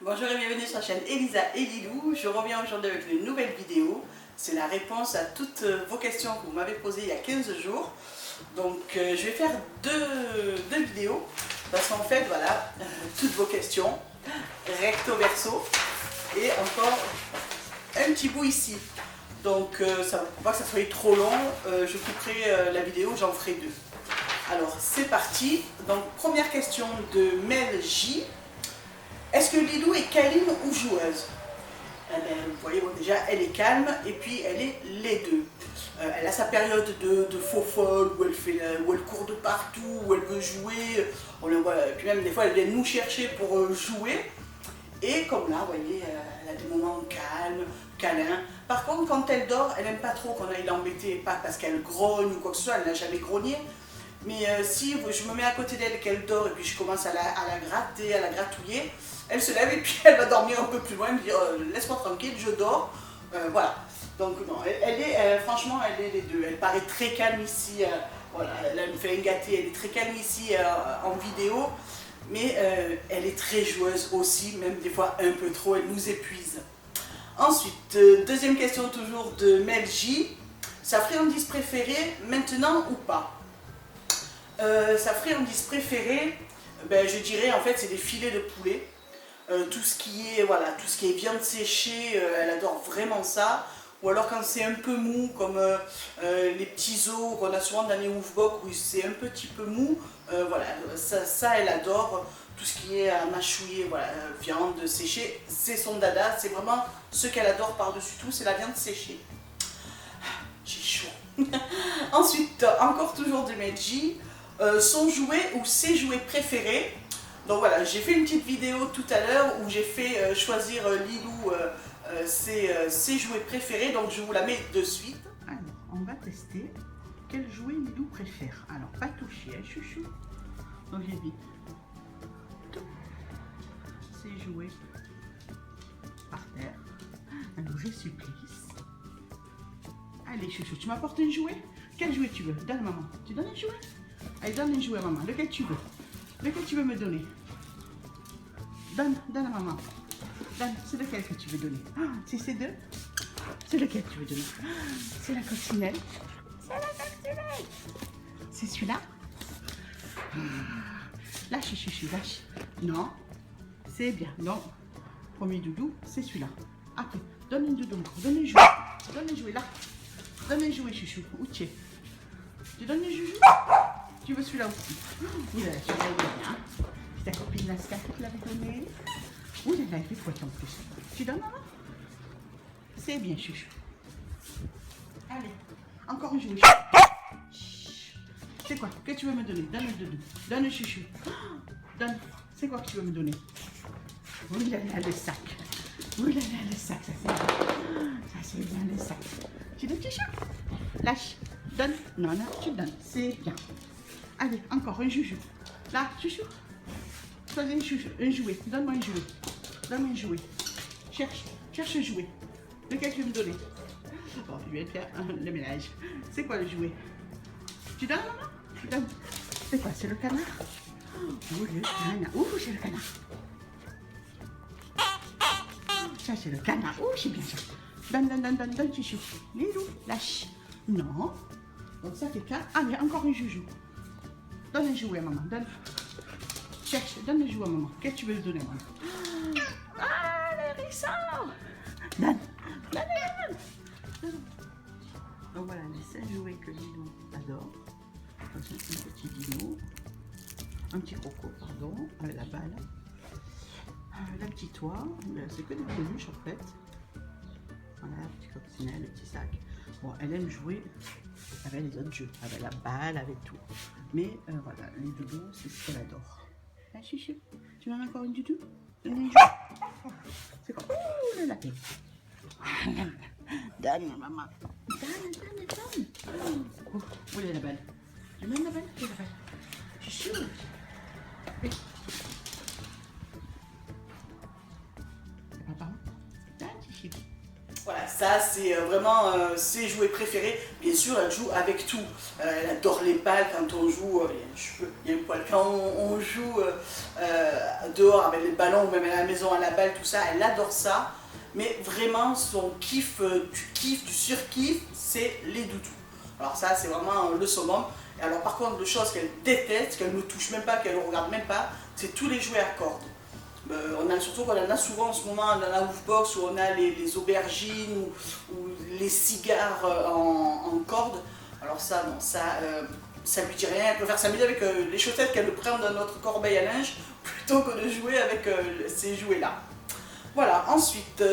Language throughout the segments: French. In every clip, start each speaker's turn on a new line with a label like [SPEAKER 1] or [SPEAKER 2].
[SPEAKER 1] Bonjour et bienvenue sur la chaîne Elisa et Lilou. Je reviens aujourd'hui avec une nouvelle vidéo. C'est la réponse à toutes vos questions que vous m'avez posées il y a 15 jours. Donc je vais faire deux vidéos parce qu'en fait voilà, toutes vos questions, recto verso et encore un petit bout ici. Donc pour pas que ça soit trop long, je couperai la vidéo, j'en ferai deux. Alors c'est parti. Donc première question de Mel J. Est-ce que Lilou est câline ou joueuse? Vous voyez, bon, déjà, elle est calme et puis elle est les deux. Elle a sa période de faux folle où elle court de partout, où elle veut jouer. On le voit, et puis même des fois, elle vient nous chercher pour jouer. Et comme là, vous voyez, elle a des moments calmes, câlins. Par contre, quand elle dort, elle n'aime pas trop qu'on aille l'embêter, pas parce qu'elle grogne ou quoi que ce soit, elle n'a jamais grogné. Mais si je me mets à côté d'elle et qu'elle dort et puis je commence à la gratter, à la gratouiller, elle se lève et puis elle va dormir un peu plus loin, me dire laisse-moi tranquille, je dors. Voilà. Donc non, franchement, elle est les deux. Elle paraît très calme ici. Voilà, elle me fait un gâté, elle est très calme ici en vidéo. Mais elle est très joueuse aussi, même des fois un peu trop, elle nous épuise. Ensuite, deuxième question toujours de Mel J. Sa friandise préférée, maintenant ou pas? Sa friandise préférée, je dirais en fait c'est des filets de poulet. Tout ce qui est viande séchée, elle adore vraiment ça. Ou alors quand c'est un peu mou, comme les petits os qu'on a souvent dans les oufbok où c'est un petit peu mou, voilà, ça elle adore. Tout ce qui est à mâchouiller, voilà, viande séchée, c'est son dada, c'est vraiment ce qu'elle adore par-dessus tout, c'est la viande séchée. J'ai chaud. Ensuite, encore toujours de Meiji, son jouet ou ses jouets préférés. Donc voilà, j'ai fait une petite vidéo tout à l'heure où j'ai fait choisir Lilou ses jouets préférés, donc je vous la mets de suite. Alors, on va tester quel jouet Lilou préfère. Alors, pas toucher, hein, chouchou. Donc j'ai mis ses jouets par terre. Alors, je supplice. Allez, chouchou, tu m'apportes un jouet? Quel jouet tu veux? Donne maman. Tu donnes un jouet? Allez, donne un jouet à maman. Lequel tu veux? Lequel tu veux me donner? Donne à maman. Donne, c'est lequel que tu veux donner? Si c'est deux, c'est lequel tu veux donner? C'est la coccinelle. C'est la coccinelle. C'est celui-là? Lâche, chouchou, lâche. Non, c'est bien. Non, premier doudou, c'est celui-là. Ok, donne un doudou encore. Donne un jouet. Donne un jouet là. Donne un jouet, chouchou. Où tu es? Tu donnes un joujou? Tu veux celui-là aussi? Ouh là là, celui-là il est bien. C'est ta copine Nasca qui te l'avait donné. Ouh là là, il fait fouette en plus. Tu donnes maman? C'est bien, chouchou. Allez, encore un jouet. C'est quoi? Que tu veux me donner? Donne le doudou. Donne le chouchou. Donne. C'est quoi que tu veux me donner? Ouh là là, le sac. Ouh là là, le sac, ça c'est bien. Ça c'est bien le sac. Tu donnes chouchou? Lâche. Donne. Non, non, tu donnes. C'est bien. Allez, encore un joujou. Là, chouchou. Choisis un jouet. Donne-moi un jouet. Donne-moi un jouet. Cherche un jouet. Lequel tu veux me donner? Bon, je vais faire le ménage. C'est quoi le jouet? Tu donnes, maman? Tu donnes. C'est quoi? C'est le canard? Oh, le canard. Ouh, c'est le canard. Ça, c'est le canard. Ouh, c'est bien ça. Donne, chouchou. Lilou, lâche. Non. Donc ça fait 4. Ah, il y a encore un joujou. Donne un jouet à maman. Donne un jouet à maman. Qu'est-ce que tu veux donner à maman? Ah, le hérisson. Donne. Donc voilà, les 5 jouets que Lilou adore. Un petit dino. Un petit croco, pardon. La balle. La petite oie. C'est que des peluches en fait. Voilà, la petite coccinelle, le petit sac. Bon, elle aime jouer avec les autres jeux, avec la balle, avec tout. Mais voilà, les doudous, c'est ce qu'elle adore. Ah, chouchou, tu veux encore une doudou? C'est quoi? Ouh, le lapin. Donne, maman. Donne. Oh, où est la balle? Tu mets la balle? Où est la balle? Chouchou. Oui. C'est papa? Donne, chouchou. Voilà, ça c'est vraiment vraiment ses jouets préférés. Bien sûr, elle joue avec tout. Elle adore les balles quand on joue, il y a un poil, quand on joue dehors avec les ballons ou même à la maison à la balle, tout ça, elle adore ça. Mais vraiment, son kiff, du surkiff, c'est les doudous. Alors ça, c'est vraiment le summum. Et alors par contre, les choses qu'elle déteste, qu'elle ne touche même pas, qu'elle ne regarde même pas, c'est tous les jouets à cordes. Surtout qu'on en a souvent en ce moment dans la Woofbox où on a les aubergines ou les cigares en corde. Alors ça, non, ça lui dit rien. Elle préfère s'amuser avec les chaussettes qu'elle prend dans notre corbeille à linge plutôt que de jouer avec ces jouets-là. Voilà, ensuite,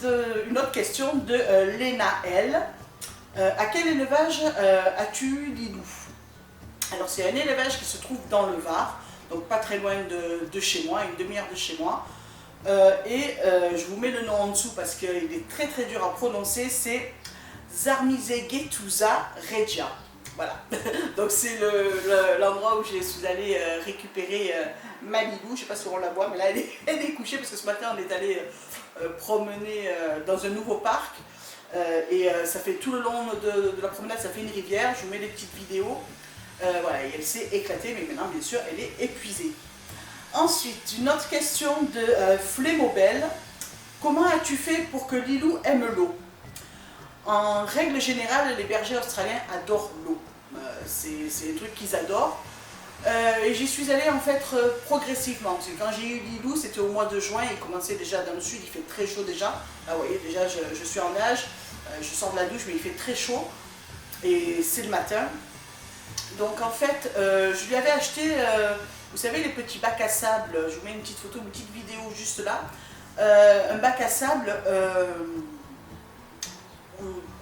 [SPEAKER 1] une autre question de Léna L. À quel élevage as-tu Lilou? Alors c'est un élevage qui se trouve dans le Var, donc pas très loin de chez moi, une demi-heure de chez moi. Je vous mets le nom en dessous parce qu'il est très très dur à prononcer, c'est Zarmizegetusa Regia. Voilà, donc c'est l'endroit où je suis allée récupérer ma Lilou. Je ne sais pas si on la voit, mais là elle est couchée parce que ce matin on est allé promener dans un nouveau parc. Ça fait tout le long de la promenade, ça fait une rivière. Je vous mets des petites vidéos. Voilà, et elle s'est éclatée, mais maintenant bien sûr elle est épuisée. Ensuite, une autre question de Flémobel. Comment as-tu fait pour que Lilou aime l'eau? En règle générale, les bergers australiens adorent l'eau. C'est un truc qu'ils adorent. Et j'y suis allée en fait progressivement. Parce que quand j'ai eu Lilou, c'était au mois de juin, il commençait déjà dans le sud, il fait très chaud déjà. Là vous voyez, déjà je suis en nage, je sors de la douche, mais il fait très chaud. Et c'est le matin. Donc en fait, je lui avais acheté, vous savez, les petits bacs à sable. Je vous mets une petite photo, une petite vidéo juste là. Un bac à sable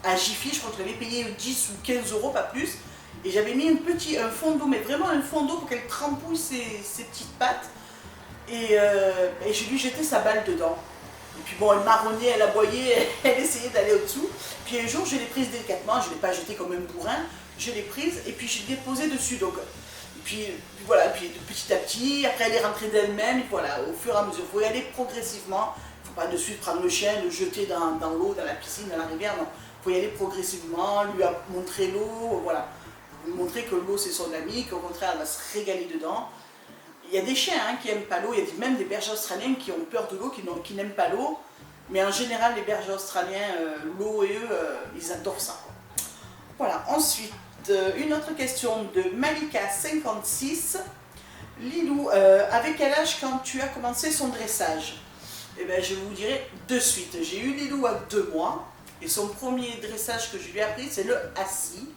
[SPEAKER 1] à Jiffy, je crois que je l'avais payé 10 ou 15 euros, pas plus. Et j'avais mis un fond d'eau, mais vraiment un fond d'eau pour qu'elle trempouille ses petites pattes. Et je lui jetais sa balle dedans. Et puis bon, elle marronnait, elle aboyait, elle essayait d'aller au-dessous. Puis un jour, je l'ai prise délicatement, je ne l'ai pas jetée comme un bourrin, je l'ai prise et puis je l'ai posée dessus. Donc, puis voilà, puis petit à petit, après elle est rentrée d'elle-même, et voilà, au fur et à mesure. Il faut y aller progressivement. Il ne faut pas de suite prendre le chien, le jeter dans l'eau, dans la piscine, dans la rivière, non. Il faut y aller progressivement, lui montrer l'eau, voilà. Lui montrer que l'eau c'est son ami, qu'au contraire elle va se régaler dedans. Il y a des chiens qui n'aiment pas l'eau, il y a même des bergers australiens qui ont peur de l'eau, qui n'aiment pas l'eau. Mais en général, les bergers australiens, l'eau et eux, ils adorent ça. Voilà, ensuite, une autre question de Malika56. Lilou, avec quel âge quand tu as commencé son dressage? Eh bien, je vous dirai de suite. J'ai eu Lilou à 2 mois, et son premier dressage que je lui ai appris, c'est le assis.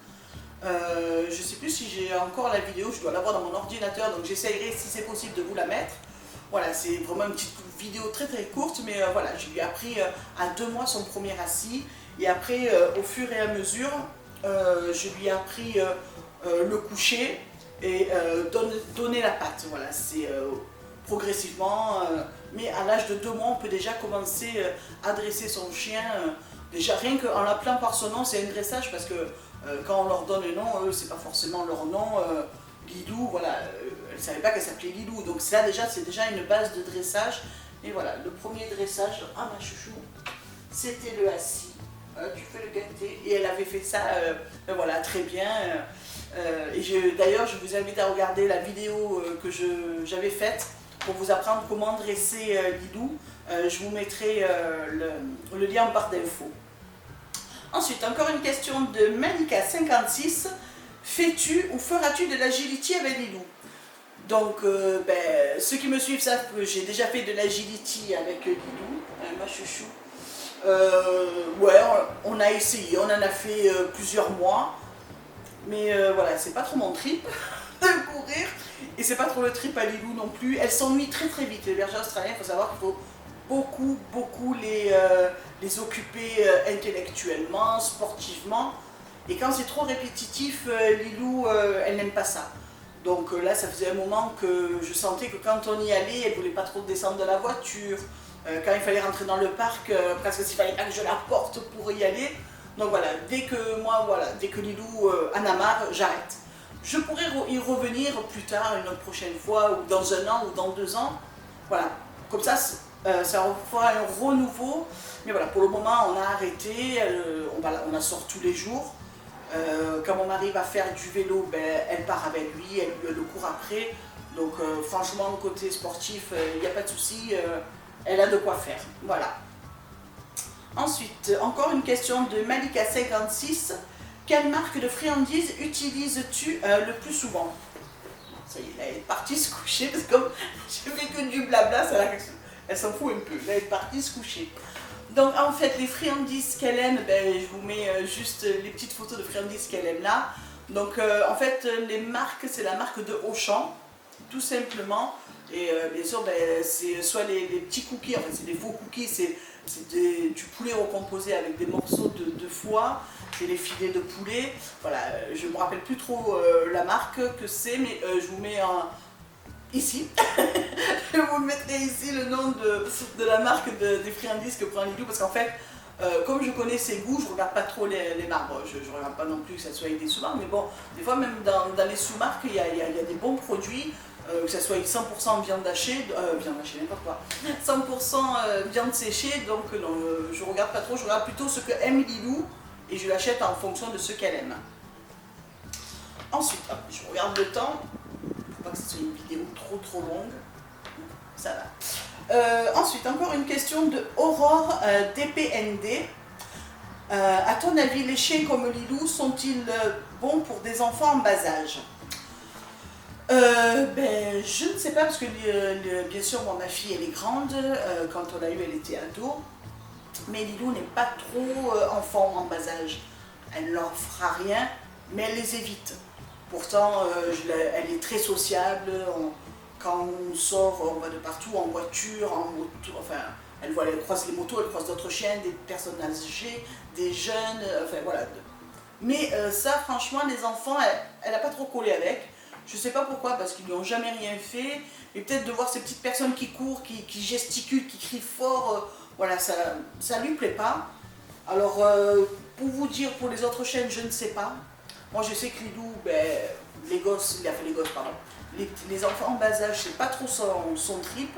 [SPEAKER 1] Je ne sais plus si j'ai encore la vidéo, je dois l'avoir dans mon ordinateur, donc j'essayerai si c'est possible de vous la mettre. Voilà, c'est vraiment une petite vidéo très très courte, mais voilà, je lui ai appris à 2 mois son premier assis, et après, au fur et à mesure, je lui ai appris le coucher et donner la patte. Voilà, c'est progressivement, mais à l'âge de 2 mois, on peut déjà commencer à dresser son chien. Déjà, rien qu'en l'appelant par son nom, c'est un dressage parce que quand on leur donne un nom, eux, c'est pas forcément leur nom. Lilou, voilà, elle ne savait pas qu'elle s'appelait Lilou. Donc ça, déjà, c'est déjà une base de dressage. Et voilà, le premier dressage, ah ma chouchou, c'était le assis. Tu fais le gâté. Et elle avait fait ça, voilà, très bien. D'ailleurs, je vous invite à regarder la vidéo que j'avais faite pour vous apprendre comment dresser Lilou. Je vous mettrai le lien en barre d'infos. Ensuite, encore une question de Malika56. Fais-tu ou feras-tu de l'agility avec Lilou? Donc, ceux qui me suivent savent que j'ai déjà fait de l'agility avec Lilou, ma chouchou. Ouais, on a essayé, on en a fait plusieurs mois. Mais voilà, c'est pas trop mon trip de courir. Et c'est pas trop le trip à Lilou non plus. Elle s'ennuie très très vite. Les bergers australiens, il faut savoir qu'il faut beaucoup les occuper intellectuellement, sportivement. Et quand c'est trop répétitif, Lilou, elle n'aime pas ça. Donc là, ça faisait un moment que je sentais que quand on y allait, elle ne voulait pas trop descendre de la voiture. Quand il fallait rentrer dans le parc, presque s'il fallait pas que je la porte pour y aller. Donc voilà, dès que Lilou en a marre, j'arrête. Je pourrais y revenir plus tard, une autre prochaine fois, ou dans 1 an, ou dans 2 ans. Voilà, comme ça, Ça fera un renouveau. Mais voilà, pour le moment, on a arrêté. On la sort tous les jours. Quand mon mari va faire du vélo, ben, elle part avec lui, elle le court après. Donc franchement, côté sportif, il n'y a pas de souci. Elle a de quoi faire. Voilà. Ensuite, encore une question de Malika56. Quelle marque de friandises utilises-tu le plus souvent? Ça y est, là, elle est partie se coucher parce que comme je fais que du blabla, elle s'en fout un peu. Là, elle est partie se coucher. Donc en fait, les friandises qu'elle aime, ben, je vous mets juste les petites photos de friandises qu'elle aime là. Donc en fait, les marques, c'est la marque de Auchan, tout simplement. Et bien sûr, ben, c'est soit les petits cookies, en fait c'est des faux cookies, c'est du poulet recomposé avec des morceaux de foie, c'est les filets de poulet. Voilà, je ne me rappelle plus trop la marque que c'est, mais je vous mets ici. Je vous mettrai ici le nom de la marque des friandises que prend Lidou, parce qu'en fait, comme je connais ses goûts, je ne regarde pas trop les marques. Je ne regarde pas non plus que ça soit avec des sous-marques, mais bon, des fois même dans les sous-marques, il y a des bons produits. Que ça soit 100% viande hachée, n'importe quoi, 100% viande séchée, donc non, je regarde pas trop, je regarde plutôt ce que aime Lilou et je l'achète en fonction de ce qu'elle aime. Ensuite, hop, je regarde le temps, faut pas que ce soit une vidéo trop longue, ça va. Ensuite, encore une question de Aurore DPND. À ton avis, les chiens comme Lilou sont-ils bons pour des enfants en bas âge? Ben, je ne sais pas parce que bien sûr moi, ma fille elle est grande, quand on l'a eu elle était ado, mais Lilou n'est pas trop enfant en bas âge, elle ne leur fera rien mais elle les évite. Pourtant elle est très sociable, quand on sort on va de partout, en voiture, en moto, enfin elle croise les motos, elle croise d'autres chiens, des personnes âgées, des jeunes, enfin voilà. Mais ça franchement les enfants elle n'a pas trop collé avec. Je ne sais pas pourquoi, parce qu'ils lui ont jamais rien fait, et peut-être de voir ces petites personnes qui courent, qui gesticulent, qui crient fort, voilà, ça ne lui plaît pas. Alors, pour vous dire, pour les autres chaînes, je ne sais pas. Moi, je sais que Lilou, ben, les gosses, pardon, les enfants en bas âge, c'est pas trop son trip.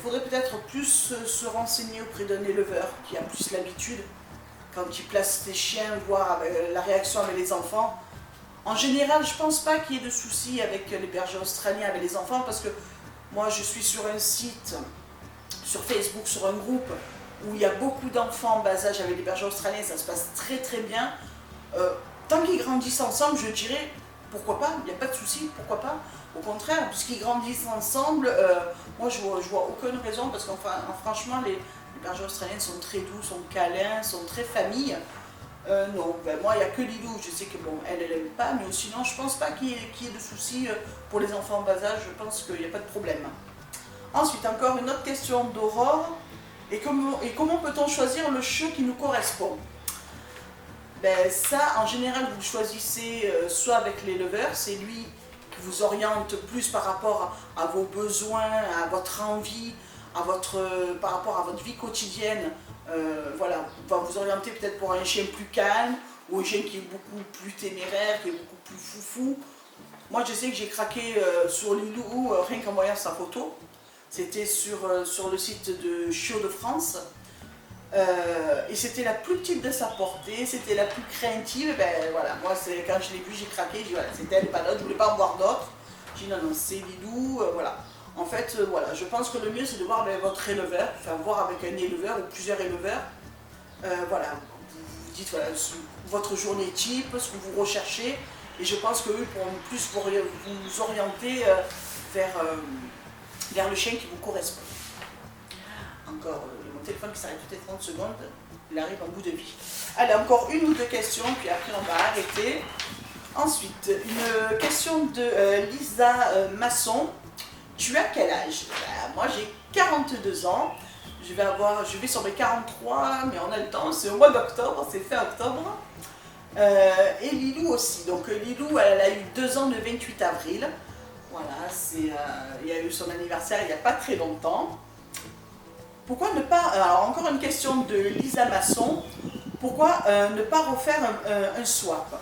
[SPEAKER 1] Faudrait peut-être plus se renseigner auprès d'un éleveur qui a plus l'habitude, quand il place ses chiens, voir la réaction avec les enfants. En général, je ne pense pas qu'il y ait de soucis avec les bergers australiens, avec les enfants, parce que moi, je suis sur un site, sur Facebook, sur un groupe, où il y a beaucoup d'enfants en bas âge avec les bergers australiens, ça se passe très bien. Tant qu'ils grandissent ensemble, je dirais, pourquoi pas, il n'y a pas de souci, pourquoi pas. Au contraire, puisqu'ils grandissent ensemble, moi, je vois aucune raison, parce que franchement, les bergers australiens sont très doux, sont câlins, sont très famille. Non, ben moi il n'y a que Lilou, je sais que bon, elle n'aime pas, mais sinon je pense pas qu'il y ait de soucis pour les enfants en bas âge, je pense qu'il n'y a pas de problème. Ensuite, encore une autre question d'Aurore. Et comment peut-on choisir le chiot qui nous correspond? Ben ça, en général, vous choisissez soit avec l'éleveur, c'est lui qui vous oriente plus par rapport à vos besoins, à votre envie, par rapport à votre vie quotidienne. Voilà, va vous orienter peut-être pour un chien plus calme ou un chien qui est beaucoup plus téméraire, qui est beaucoup plus foufou. Moi je sais que j'ai craqué sur Lilou rien qu'en voyant sa photo. C'était sur le site de Chiot de France. Et c'était la plus petite de sa portée, c'était la plus craintive. Ben voilà, moi quand je l'ai vue j'ai craqué, j'ai dit voilà, c'était elle, pas d'autre, je voulais pas en voir d'autres. J'ai dit non, c'est Lilou, voilà. En fait, voilà, je pense que le mieux c'est de voir avec votre éleveur, enfin voir avec un éleveur ou plusieurs éleveurs. Voilà, vous dites voilà, votre journée type, ce que vous recherchez, et je pense qu'eux pourront plus vous orienter vers le chien qui vous correspond. Encore, mon téléphone qui s'arrête toutes les 30 secondes, il arrive en bout de vie. Allez, encore une ou deux questions, puis après on va arrêter. Ensuite, une question de Lisa Masson. Tu as quel âge? Moi j'ai 42 ans, je vais sur mes 43, mais on a le temps, c'est au mois d'octobre, c'est fin octobre. Et Lilou aussi, donc Lilou elle a eu 2 ans le 28 avril, voilà, il y a eu son anniversaire il n'y a pas très longtemps. Pourquoi ne pas, alors encore une question de Lisa Masson, pourquoi ne pas refaire un swap?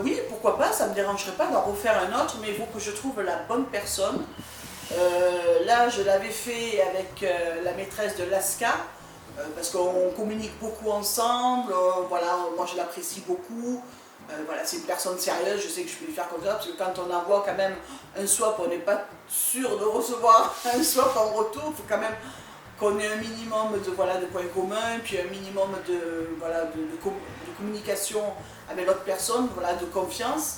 [SPEAKER 1] Oui, pourquoi pas, ça ne me dérangerait pas d'en refaire un autre, mais il faut que je trouve la bonne personne. Là, je l'avais fait avec la maîtresse de Laska, parce qu'on communique beaucoup ensemble, voilà, moi je l'apprécie beaucoup. Voilà, c'est une personne sérieuse, je sais que je peux lui faire comme ça, parce que quand on envoie quand même un swap, on n'est pas sûr de recevoir un swap en retour, il faut quand même qu'on ait un minimum de, voilà, de points communs, puis un minimum de, voilà, de communication avec l'autre personne, voilà, de confiance.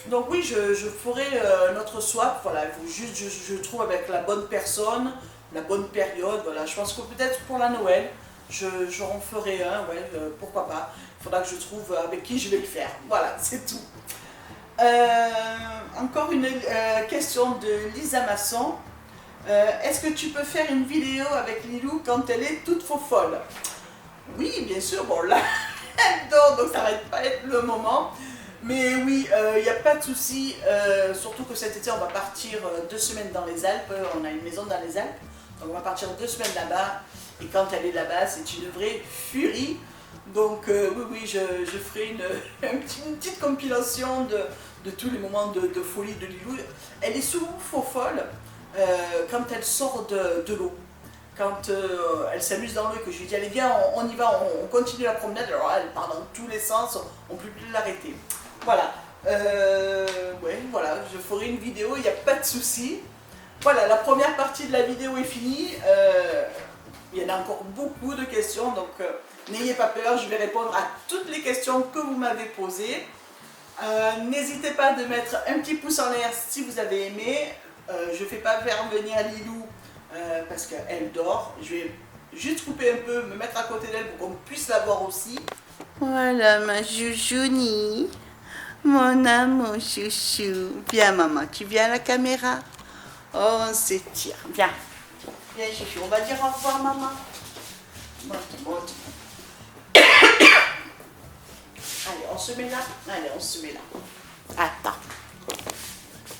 [SPEAKER 1] Donc oui, je ferai notre swap, voilà, il faut juste, je trouve, avec la bonne personne, la bonne période, voilà, je pense que peut-être pour la Noël, j'en ferai un, ouais, pourquoi pas. Il faudra que je trouve avec qui je vais le faire, voilà, c'est tout. Encore une question de Lisa Masson. Est-ce que tu peux faire une vidéo avec Lilou quand elle est toute faux folle? Oui, bien sûr, bon là, elle dort, donc ça va pas être le moment. Mais oui, il n'y a pas de souci, surtout que cet été on va partir 2 semaines dans les Alpes, on a une maison dans les Alpes, donc on va partir 2 semaines là-bas, et quand elle est là-bas, c'est une vraie furie. Donc oui, oui, je ferai une petite compilation de tous les moments de folie de Lilou. Elle est souvent faux folle quand elle sort de l'eau. Quand elle s'amuse dans l'eau et que je lui dis allez viens, on y va, on continue la promenade, alors elle part dans tous les sens, on ne peut plus l'arrêter. Voilà, ouais, voilà, je ferai une vidéo, il n'y a pas de souci. Voilà, la première partie de la vidéo est finie. Il y en a encore beaucoup de questions, donc n'ayez pas peur, je vais répondre à toutes les questions que vous m'avez posées. N'hésitez pas de mettre un petit pouce en l'air si vous avez aimé. Je ne fais pas faire venir Lilou parce qu'elle dort. Je vais juste couper un peu, me mettre à côté d'elle pour qu'on puisse la voir aussi. Voilà ma chouchouni, mon amour chouchou. Viens maman, tu viens à la caméra. Oh, on s'étire, viens. Viens chouchou, on va dire au revoir maman. Monte, monte. Allez, on se met là. Allez, on se met là. Attends.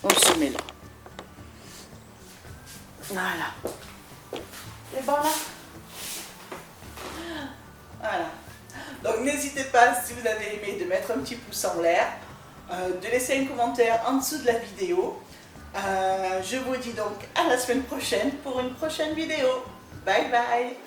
[SPEAKER 1] On se met là. Voilà. C'est bon là? Voilà. Donc n'hésitez pas, si vous avez aimé, de mettre un petit pouce en l'air, de laisser un commentaire en dessous de la vidéo. Je vous dis donc à la semaine prochaine pour une prochaine vidéo. Bye bye.